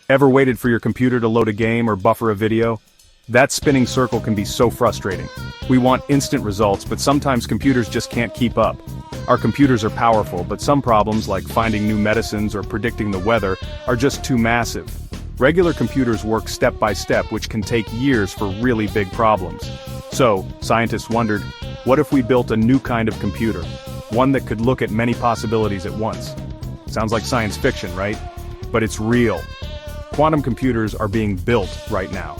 Ever waited for your computer to load a game or buffer a video? That spinning circle can be so frustrating. We want instant results, but sometimes computers just can't keep up. Our computers are powerful, but some problems like finding new medicines or predicting the weather are just too massive. Regular computers work step by step, which can take years for really big problems. So, scientists wondered, what if we built a new kind of computer? One that could look at many possibilities at once. Sounds like science fiction, right? But it's real. Quantum computers are being built right now.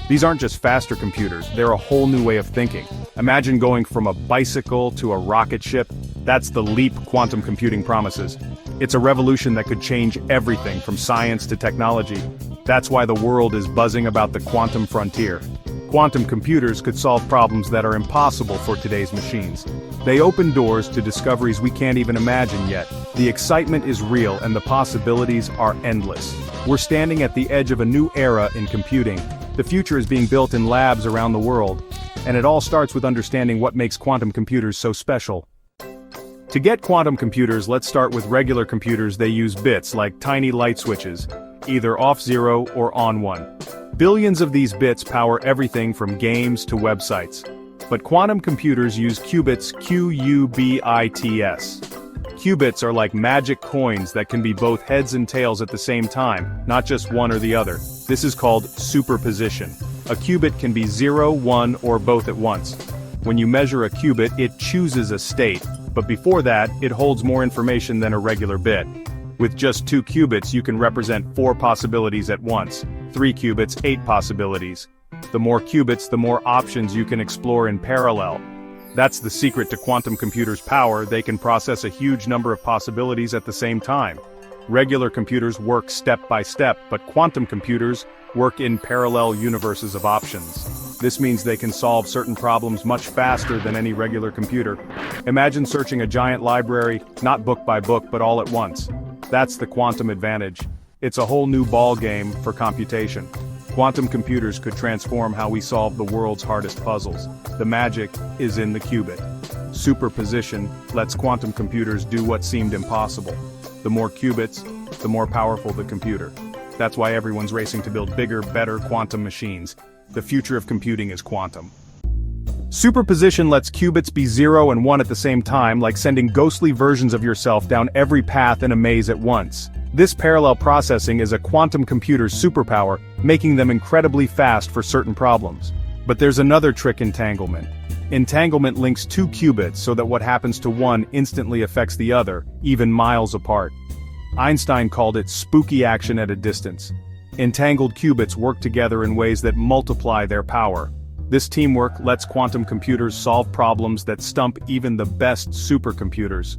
These aren't just faster computers, they're a whole new way of thinking. Imagine going from a bicycle to a rocket ship. That's the leap quantum computing promises. It's a revolution that could change everything from science to technology. That's why the world is buzzing about the quantum frontier. Quantum computers could solve problems that are impossible for today's machines. They open doors to discoveries we can't even imagine yet. The excitement is real and the possibilities are endless. We're standing at the edge of a new era in computing. The future is being built in labs around the world, and it all starts with understanding what makes quantum computers so special. To get quantum computers, let's start with regular computers. They use bits like tiny light switches, either off 0 or on 1. Billions of these bits power everything from games to websites. But quantum computers use qubits, Q-U-B-I-T-S. Qubits are like magic coins that can be both heads and tails at the same time, not just one or the other. This is called superposition. A qubit can be 0, 1, or both at once. When you measure a qubit, it chooses a state, but before that, it holds more information than a regular bit. With just 2 qubits, you can represent 4 possibilities at once. 3 qubits, 8 possibilities. The more qubits, the more options you can explore in parallel. That's the secret to quantum computers' power. They can process a huge number of possibilities at the same time. Regular computers work step by step, but quantum computers work in parallel universes of options. This means they can solve certain problems much faster than any regular computer. Imagine searching a giant library, not book by book, but all at once. That's the quantum advantage. It's a whole new ball game for computation. Quantum computers could transform how we solve the world's hardest puzzles. The magic is in the qubit. Superposition lets quantum computers do what seemed impossible. The more qubits, the more powerful the computer. That's why everyone's racing to build bigger, better quantum machines. The future of computing is quantum. Superposition lets qubits be 0 and 1 at the same time, like sending ghostly versions of yourself down every path in a maze at once. This parallel processing is a quantum computer's superpower, making them incredibly fast for certain problems. But there's another trick: entanglement. Entanglement links 2 qubits so that what happens to one instantly affects the other, even miles apart. Einstein called it spooky action at a distance. Entangled qubits work together in ways that multiply their power. This teamwork lets quantum computers solve problems that stump even the best supercomputers.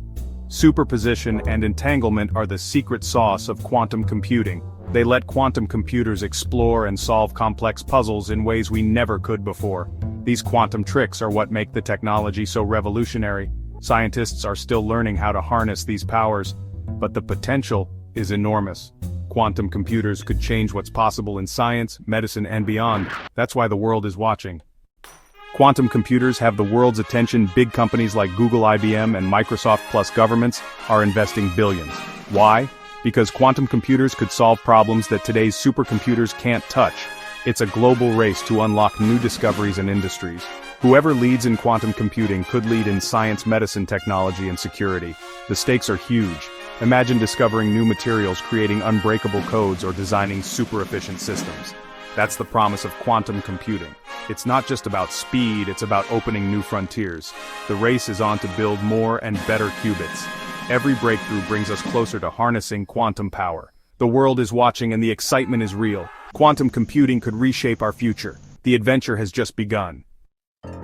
Superposition and entanglement are the secret sauce of quantum computing. They let quantum computers explore and solve complex puzzles in ways we never could before. These quantum tricks are what make the technology so revolutionary. Scientists are still learning how to harness these powers, but the potential is enormous. Quantum computers could change what's possible in science, medicine, and beyond. That's why the world is watching. Quantum computers have the world's attention. Big companies like Google, IBM, and Microsoft, plus governments, are investing billions. Why? Because quantum computers could solve problems that today's supercomputers can't touch. It's a global race to unlock new discoveries and industries. Whoever leads in quantum computing could lead in science, medicine, technology, and security. The stakes are huge. Imagine discovering new materials, creating unbreakable codes, or designing super-efficient systems. That's the promise of quantum computing. It's not just about speed, it's about opening new frontiers. The race is on to build more and better qubits. Every breakthrough brings us closer to harnessing quantum power. The world is watching and the excitement is real. Quantum computing could reshape our future. The adventure has just begun.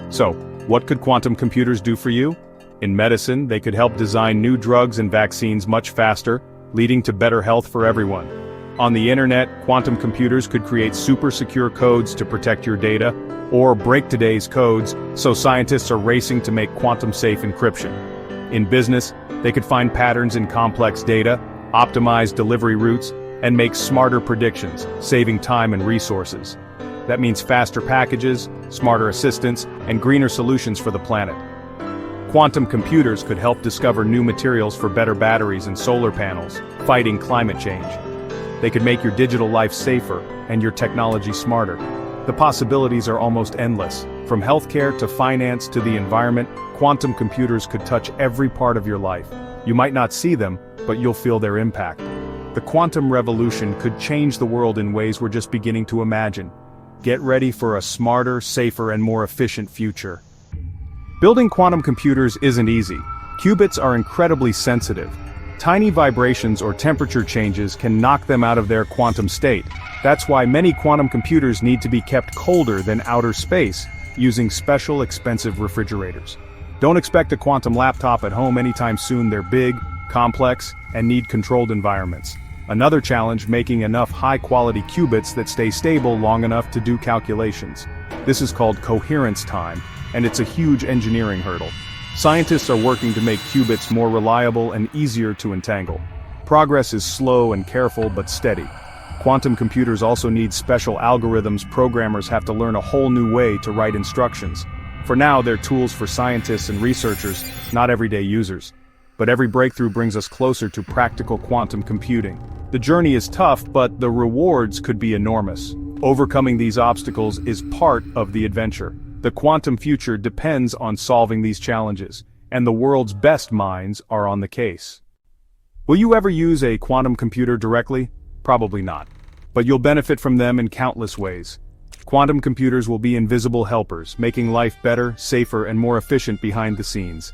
So, what could quantum computers do for you? In medicine, they could help design new drugs and vaccines much faster, leading to better health for everyone. On the internet, quantum computers could create super secure codes to protect your data, or break today's codes, so scientists are racing to make quantum-safe encryption. In business, they could find patterns in complex data, optimize delivery routes, and make smarter predictions, saving time and resources. That means faster packages, smarter assistants, and greener solutions for the planet. Quantum computers could help discover new materials for better batteries and solar panels, fighting climate change. They could make your digital life safer and your technology smarter. The possibilities are almost endless. From healthcare to finance to the environment, quantum computers could touch every part of your life. You might not see them, but you'll feel their impact. The quantum revolution could change the world in ways we're just beginning to imagine. Get ready for a smarter, safer, and more efficient future. Building quantum computers isn't easy. Qubits are incredibly sensitive. Tiny vibrations or temperature changes can knock them out of their quantum state. That's why many quantum computers need to be kept colder than outer space, using special expensive refrigerators. Don't expect a quantum laptop at home anytime soon. They're big, complex, and need controlled environments. Another challenge, making enough high-quality qubits that stay stable long enough to do calculations. This is called coherence time, and it's a huge engineering hurdle. Scientists are working to make qubits more reliable and easier to entangle. Progress is slow and careful but steady. Quantum computers also need special algorithms. Programmers have to learn a whole new way to write instructions. For now, they're tools for scientists and researchers, not everyday users. But every breakthrough brings us closer to practical quantum computing. The journey is tough, but the rewards could be enormous. Overcoming these obstacles is part of the adventure. The quantum future depends on solving these challenges, and the world's best minds are on the case. Will you ever use a quantum computer directly? Probably not. But you'll benefit from them in countless ways. Quantum computers will be invisible helpers, making life better, safer, and more efficient behind the scenes.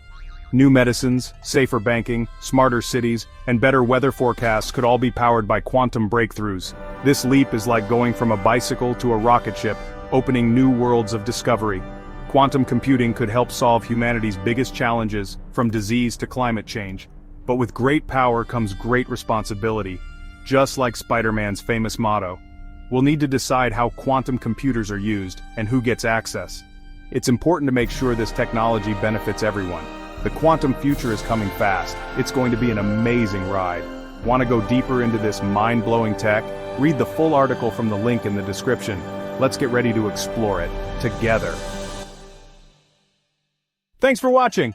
New medicines, safer banking, smarter cities, and better weather forecasts could all be powered by quantum breakthroughs. This leap is like going from a bicycle to a rocket ship, opening new worlds of discovery. Quantum computing could help solve humanity's biggest challenges, from disease to climate change. But with great power comes great responsibility, just like Spider-Man's famous motto. We'll need to decide how quantum computers are used and who gets access. It's important to make sure this technology benefits everyone. The quantum future is coming fast. It's going to be an amazing ride. Want to go deeper into this mind-blowing tech? Read the full article from the link in the description. Let's get ready to explore it together. Thanks for watching.